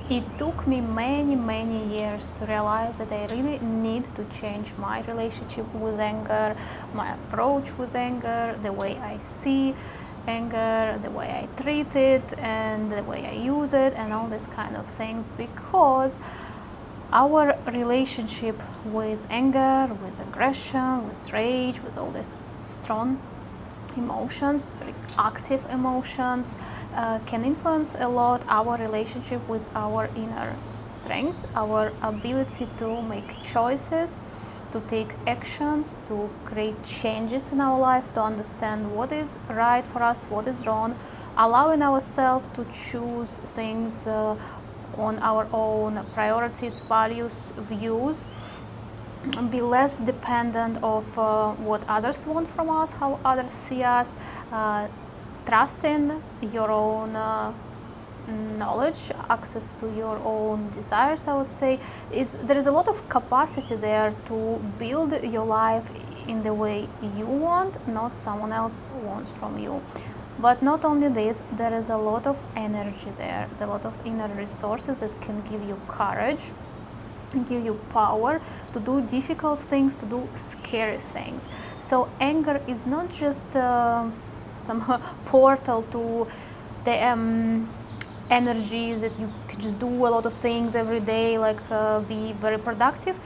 It took me many years to realize that I really need to change my relationship with anger, my approach with anger, the way I see anger, the way I treat it, and the way I use it, and all these kind of things, because our relationship with anger, with aggression, with rage, with all these strong emotions, very active emotions, can influence a lot our relationship with our inner strengths, our ability to make choices, to take actions, to create changes in our life, to understand what is right for us, what is wrong, allowing ourselves to choose things on our own priorities, values, views, be less dependent of what others want from us, how others see us, trusting your own knowledge, access to your own desires, I would say. There is a lot of capacity there to build your life in the way you want, not someone else wants from you. But not only this, there is a lot of energy there, a lot of inner resources that can give you courage, give you power to do difficult things, to do scary things. So anger is not just some portal to the energies that you can just do a lot of things every day, like be very productive.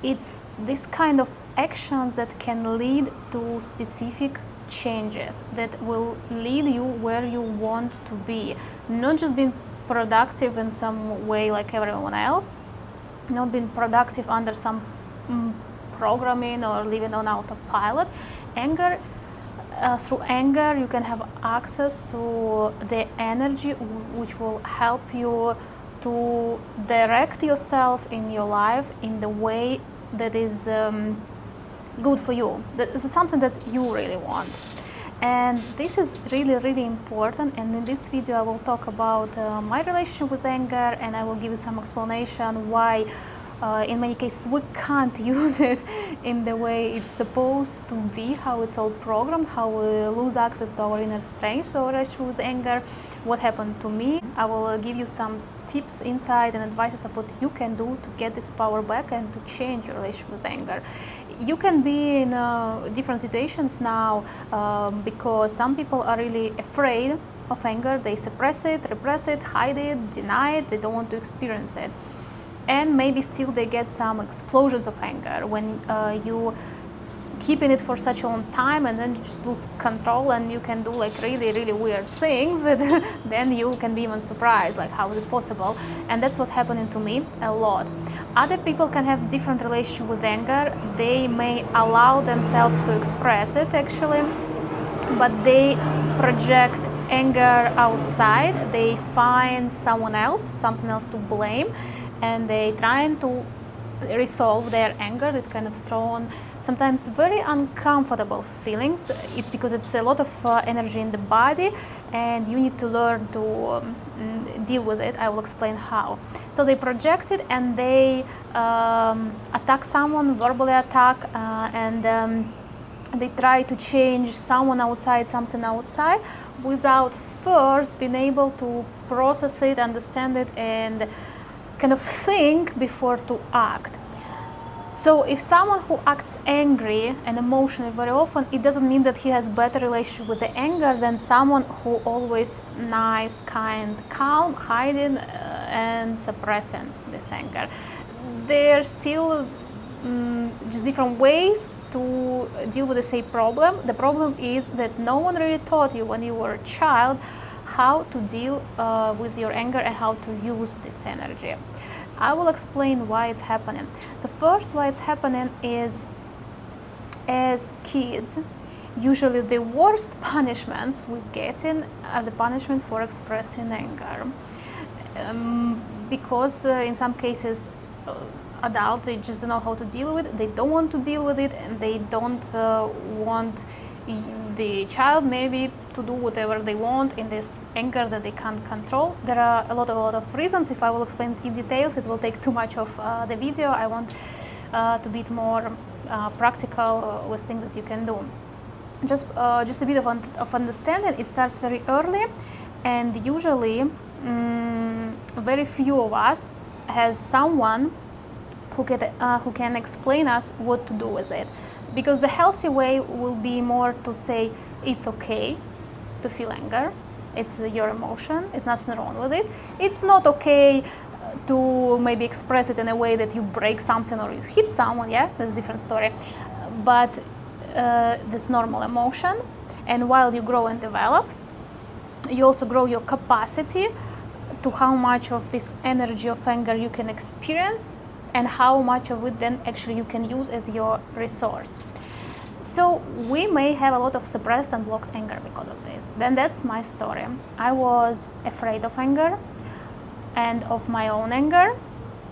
It's this kind of actions that can lead to specific changes that will lead you where you want to be, not just being productive in some way like everyone else, not being productive under some programming or living on autopilot. Through anger you can have access to the energy which will help you to direct yourself in your life in the way that is good for you. That is something that you really want. And this is really important, and in this video I will talk about my relationship with anger, and I will give you some explanation why in many cases we can't use it in the way it's supposed to be, how it's all programmed, how we lose access to our inner strength, so relationship with anger, what happened to me. I will give you some tips, insight and advices of what you can do to get this power back and to change your relationship with anger. You can be in different situations now because some people are really afraid of anger. They suppress it, repress it, hide it, deny it. They don't want to experience it. And maybe still they get some explosions of anger when you keep in it for such a long time, and then you just lose control and you can do like really weird things that then you can be even surprised, like how is it possible. And that's what's happening to me a lot. Other people can have different relationship with anger. They may allow themselves to express it actually, but they project anger outside. They find someone else, something else to blame, and they trying to resolve their anger, this kind of strong, sometimes very uncomfortable feelings, because it's a lot of energy in the body, and you need to learn to deal with it. I will explain how. So they project it and they attack someone, verbally attack, and they try to change someone outside, something outside, without first being able to process it, understand it, and kind of think before to act. So if someone who acts angry and emotional very often, it doesn't mean that he has better relationship with the anger than someone who always nice, kind, calm, hiding and suppressing this anger. There's still just different ways to deal with the same problem. The problem is that no one really taught you when you were a child how to deal with your anger and how to use this energy. I will explain why it's happening. So first, why it's happening is, as kids, usually the worst punishments we get in are the punishment for expressing anger, because in some cases adults, they just don't know how to deal with it, they don't want to deal with it, and they don't want the child maybe to do whatever they want in this anger that they can't control. There are a lot of reasons. If I will explain it in details, it will take too much of the video. I want to be more practical with things that you can do. Just a bit of understanding. It starts very early, and usually very few of us has someone who can explain us what to do with it. Because the healthy way will be more to say it's okay to feel anger. It's your emotion. It's nothing wrong with it. It's not okay to maybe express it in a way that you break something or you hit someone. Yeah, that's a different story. But this normal emotion. And while you grow and develop, you also grow your capacity to how much of this energy of anger you can experience and how much of it then actually you can use as your resource. So we may have a lot of suppressed and blocked anger because of this. Then that's my story. I was afraid of anger and of my own anger.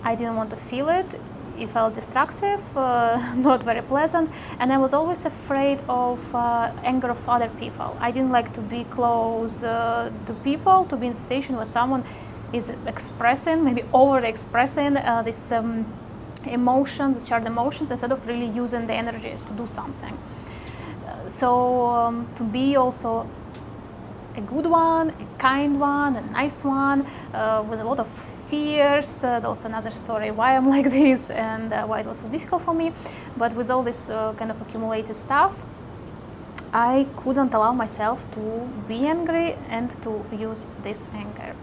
I didn't want to feel it. It felt destructive, not very pleasant, and I was always afraid of anger of other people. I didn't like to be close to people, to be in a situation where someone is expressing, maybe overly expressing these emotions, shared emotions, instead of really using the energy to do something. So to be also a good one, a kind one, a nice one, with a lot of fears. That's also another story why I'm like this and why it was so difficult for me. But with all this kind of accumulated stuff, I couldn't allow myself to be angry and to use this anger.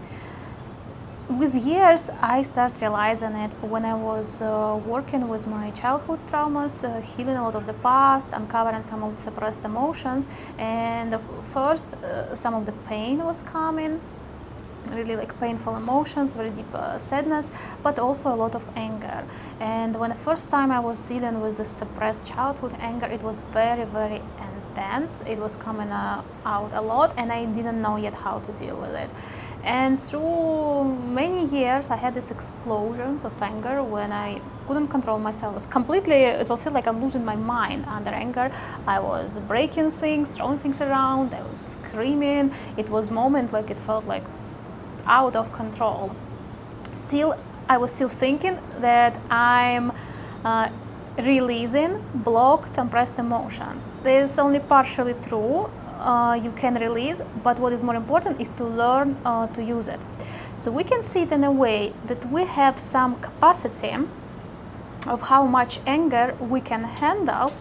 With years, I started realizing it when I was working with my childhood traumas, healing a lot of the past, uncovering some of the suppressed emotions. And first, some of the pain was coming, really like painful emotions, very deep sadness, but also a lot of anger. And when the first time I was dealing with the suppressed childhood anger, it was very, very intense. It was coming out a lot, and I didn't know yet how to deal with it. And through many years, I had these explosions of anger when I couldn't control myself. It was feel like I'm losing my mind under anger. I was breaking things, throwing things around, I was screaming. It was moment like it felt like out of control. Still, I was still thinking that I'm releasing blocked, compressed emotions. This is only partially true. You can release, but what is more important is to learn to use it. So we can see it in a way that we have some capacity of how much anger we can handle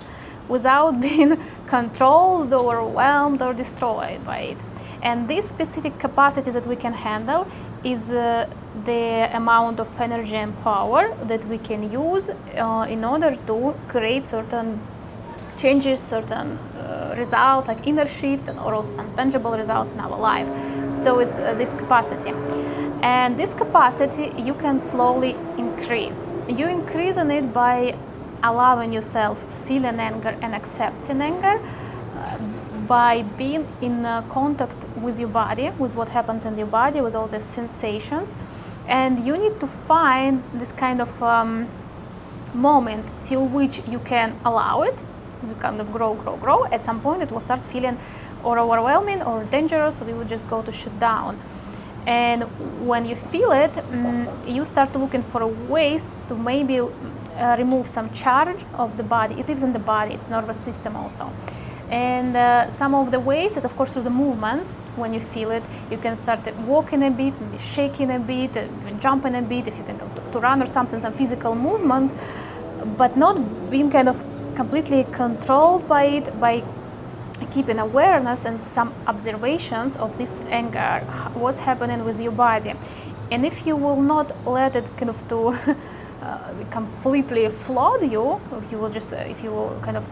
without being controlled, overwhelmed, or destroyed by it. And this specific capacity that we can handle is the amount of energy and power that we can use in order to create certain changes, certain results like inner shift, or also some tangible results in our life. So it's this capacity. And this capacity you can slowly increase. You increase in it by allowing yourself feeling anger and accepting anger, by being in contact with your body, with what happens in your body, with all the sensations. And you need to find this kind of moment till which you can allow it. You kind of grow. At some point it will start feeling or overwhelming or dangerous, so you will just go to shut down. And when you feel it, you start looking for ways to maybe remove some charge of the body. It lives in the body, it's nervous system also. And some of the ways is, of course, through the movements. When you feel it, you can start walking a bit, maybe shaking a bit, even jumping a bit, if you can go to run or something, some physical movements, but not being kind of completely controlled by it, by keeping awareness and some observations of this anger, what's happening with your body. And if you will not let it kind of to completely flood you, if you will kind of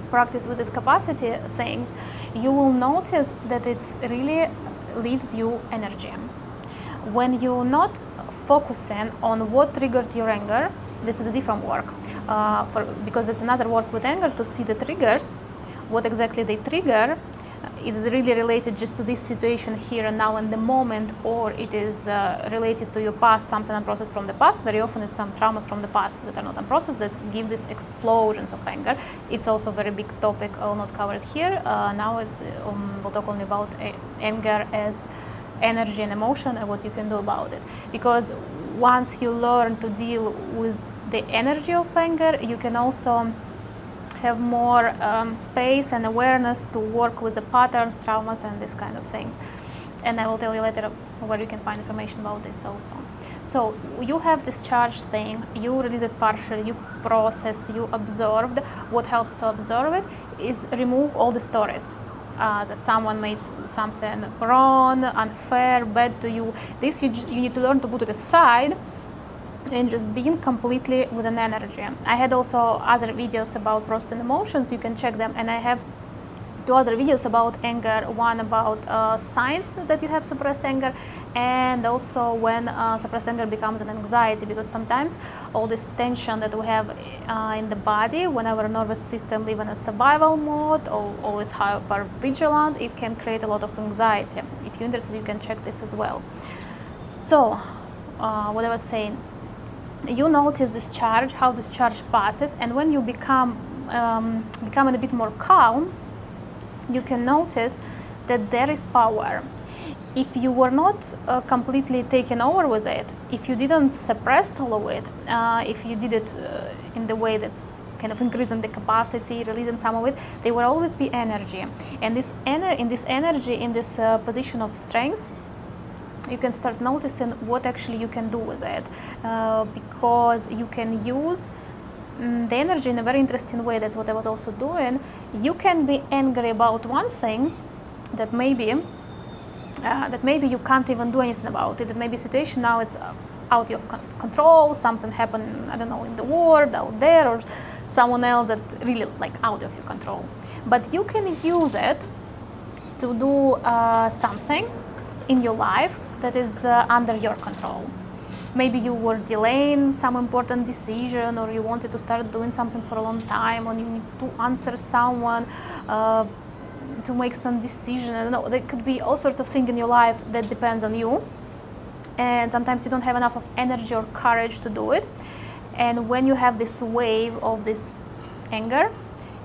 practice with this capacity things, you will notice that it really leaves you energy. When you're not focusing on what triggered your anger, this is a different work, because it's another work with anger to see the triggers, what exactly they trigger. Is really related just to this situation here and now in the moment, or it is related to your past, something unprocessed from the past. Very often it's some traumas from the past that are not unprocessed that give these explosions of anger. It's also a very big topic. I will not cover it here. Now we'll talk only about anger as energy and emotion and what you can do about it. Because once you learn to deal with the energy of anger, you can also have more space and awareness to work with the patterns, traumas, and these kind of things. And I will tell you later where you can find information about this also. So you have this charged thing, you release it partially, you processed, you observed. What helps to observe it is remove all the stories. That someone made something wrong, unfair, bad to you. This you need to learn to put it aside and just being completely with an energy. I had also other videos about processing emotions, you can check them, and I have 2 other videos about anger, one about signs that you have suppressed anger, and also when suppressed anger becomes an anxiety, because sometimes all this tension that we have in the body, when our nervous system lives in a survival mode or always hyper vigilant, it can create a lot of anxiety. If you're interested, you can check this as well. So what I was saying, you notice this charge, how this charge passes, and when you become a bit more calm, you can notice that there is power. If you were not completely taken over with it, if you didn't suppress all of it, if you did it in the way that kind of increasing the capacity, releasing some of it, there will always be energy. And in this energy, in this position of strength, you can start noticing what actually you can do with it, because you can use the energy in a very interesting way. That's what I was also doing. You can be angry about one thing that maybe you can't even do anything about it. That maybe situation now it's out of control. Something happened, I don't know, in the world out there, or someone else that really like out of your control. But you can use it to do something in your life that is under your control. Maybe you were delaying some important decision, or you wanted to start doing something for a long time, or you need to answer someone, to make some decision. I don't know, there could be all sorts of things in your life that depends on you. And sometimes you don't have enough of energy or courage to do it. And when you have this wave of this anger,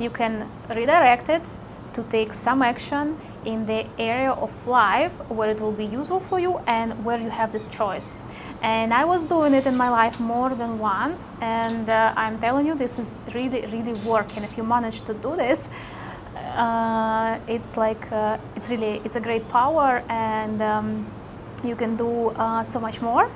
you can redirect it to take some action in the area of life where it will be useful for you and where you have this choice. And I was doing it in my life more than once, and I'm telling you, this is really, really working. If you manage to do this, it's like it's a great power, and you can do so much more.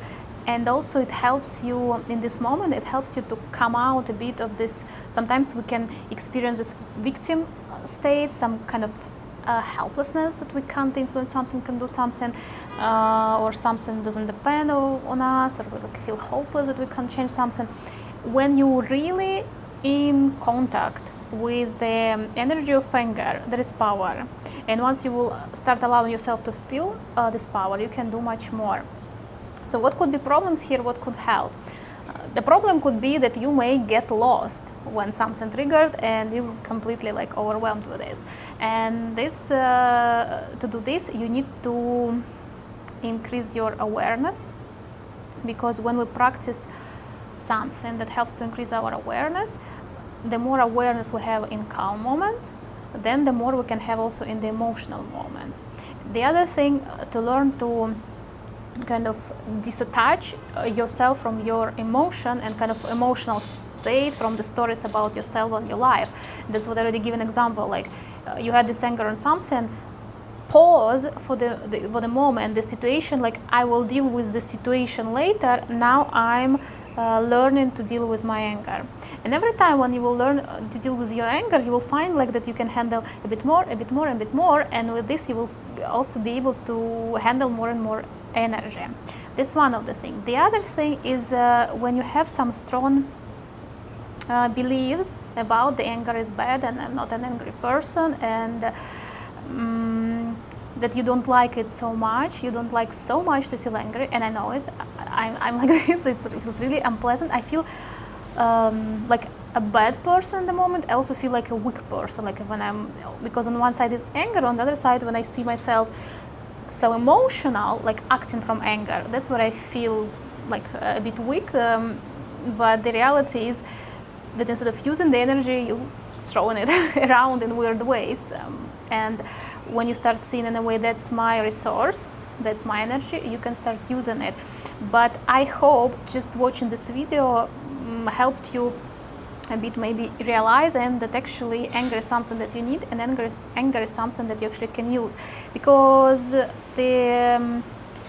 And also it helps you in this moment, it helps you to come out a bit of this. Sometimes we can experience this victim state, some kind of helplessness, that we can't influence something, can do something, or something doesn't depend on us, or we feel hopeless that we can't change something. When you're really in contact with the energy of anger, there is power. And once you will start allowing yourself to feel this power, you can do much more. So what could be problems here? What could help? The problem could be that you may get lost when something triggered and you're completely like overwhelmed with this. And this, to do this, you need to increase your awareness, because when we practice something that helps to increase our awareness, the more awareness we have in calm moments, then the more we can have also in the emotional moments. The other thing, to learn to kind of disattach yourself from your emotion and kind of emotional state from the stories about yourself and your life. That's what I already give an example. Like you had this anger on something, pause for the moment, the situation. Like I will deal with the situation later. Now I'm learning to deal with my anger. And every time when you will learn to deal with your anger, you will find like that you can handle a bit more, a bit more, a bit more. And with this, you will also be able to handle more and more energy. This is one of the things. The other thing is when you have some strong beliefs about the anger is bad and I'm not an angry person, and that you don't like it so much, you don't like so much to feel angry, and I know it, I'm like this, it feels really unpleasant. I feel like a bad person at the moment. I also feel like a weak person, like when I'm, because on one side is anger, on the other side when I see myself so emotional, like acting from anger, that's where I feel like a bit weak. But the reality is that instead of using the energy, you're throwing it around in weird ways. And when you start seeing in a way, that's my resource, that's my energy, you can start using it. But I hope just watching this video helped you a bit maybe realize and that actually anger is something that you need, and anger is something that you actually can use, because the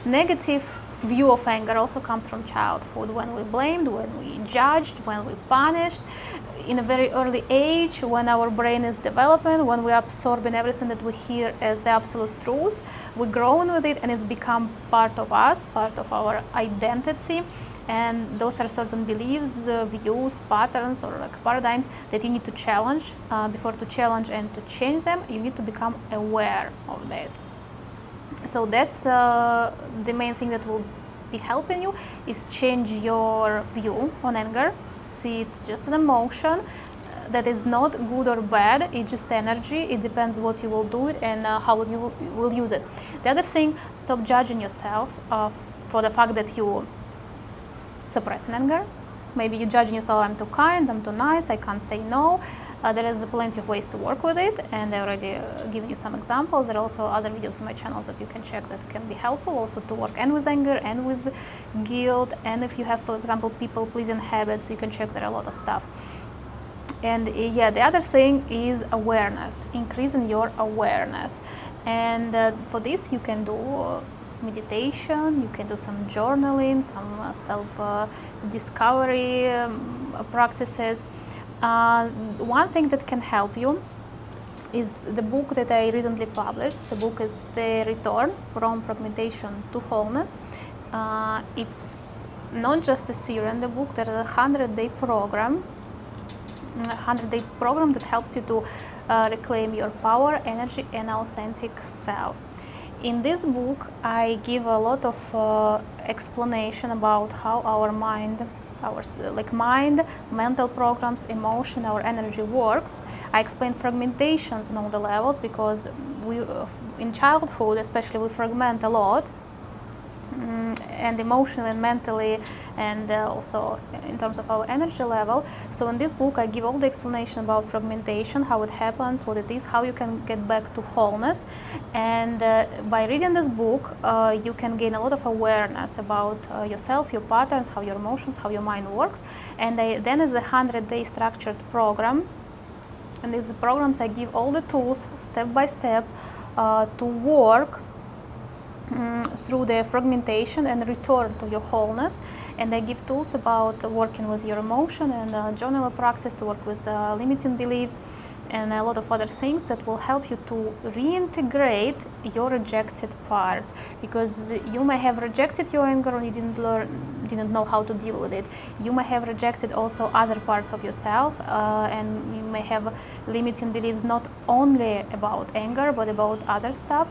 negative view of anger also comes from childhood, when we blamed, when we judged, when we punished in a very early age, when our brain is developing, when we absorb in everything that we hear as the absolute truth. We grow with it and it's become part of us, part of our identity, and those are certain beliefs, views, patterns, or like paradigms that you need to challenge. Before to challenge and to change them, you need to become aware of this. So that's the main thing that will be helping you, is change your view on anger. See it just an emotion that is not good or bad, it's just energy. It depends what you will do it and how you will use it. The other thing, stop judging yourself for the fact that you suppress anger. Maybe you're judging yourself, I'm too kind, I'm too nice, I can't say no. There is plenty of ways to work with it, and I already given you some examples. There are also other videos on my channel that you can check that can be helpful also to work and with anger and with guilt. And if you have, for example, people-pleasing habits, you can check there a lot of stuff. And yeah, the other thing is awareness, increasing your awareness. And for this you can do meditation, you can do some journaling, some self-discovery practices. One thing that can help you is the book that I recently published. The book is The Return from Fragmentation to Wholeness. It's not just a series in the book, there is a 100-day program. A 100-day program that helps you to reclaim your power, energy, and authentic self. In this book, I give a lot of explanation about how our mind, mind, mental programs, emotion, our energy works. I explain fragmentations on all the levels, because we, in childhood especially, we fragment a lot. And emotionally and mentally, and also in terms of our energy level. So in this book I give all the explanation about fragmentation, how it happens, what it is, how you can get back to wholeness. And by reading this book you can gain a lot of awareness about yourself, your patterns, how your emotions, how your mind works. And then is a 100-day structured program. And these programs I give all the tools step by step to work through the fragmentation and return to your wholeness. And I give tools about working with your emotion, and journaling practice to work with limiting beliefs, and a lot of other things that will help you to reintegrate your rejected parts, because you may have rejected your anger and you didn't know how to deal with it. You may have rejected also other parts of yourself, and you may have limiting beliefs not only about anger but about other stuff.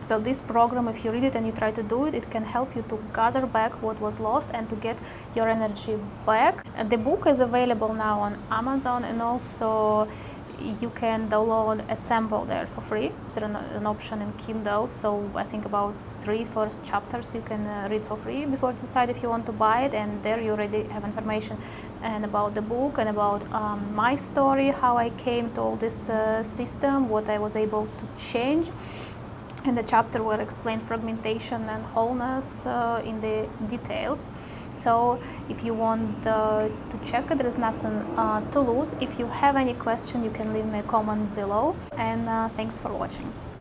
So this program, if you read it and you try to do it, it can help you to gather back what was lost and to get your energy back. The book is available now on Amazon, and also you can download a sample there for free. There's an option in Kindle, so I think about 3 first chapters you can read for free before you decide if you want to buy it. And there you already have information and about the book and about my story, how I came to all this system, what I was able to change. And the chapter will explain fragmentation and wholeness in the details. So if you want to check it, there is nothing to lose. If you have any question, you can leave me a comment below. And thanks for watching.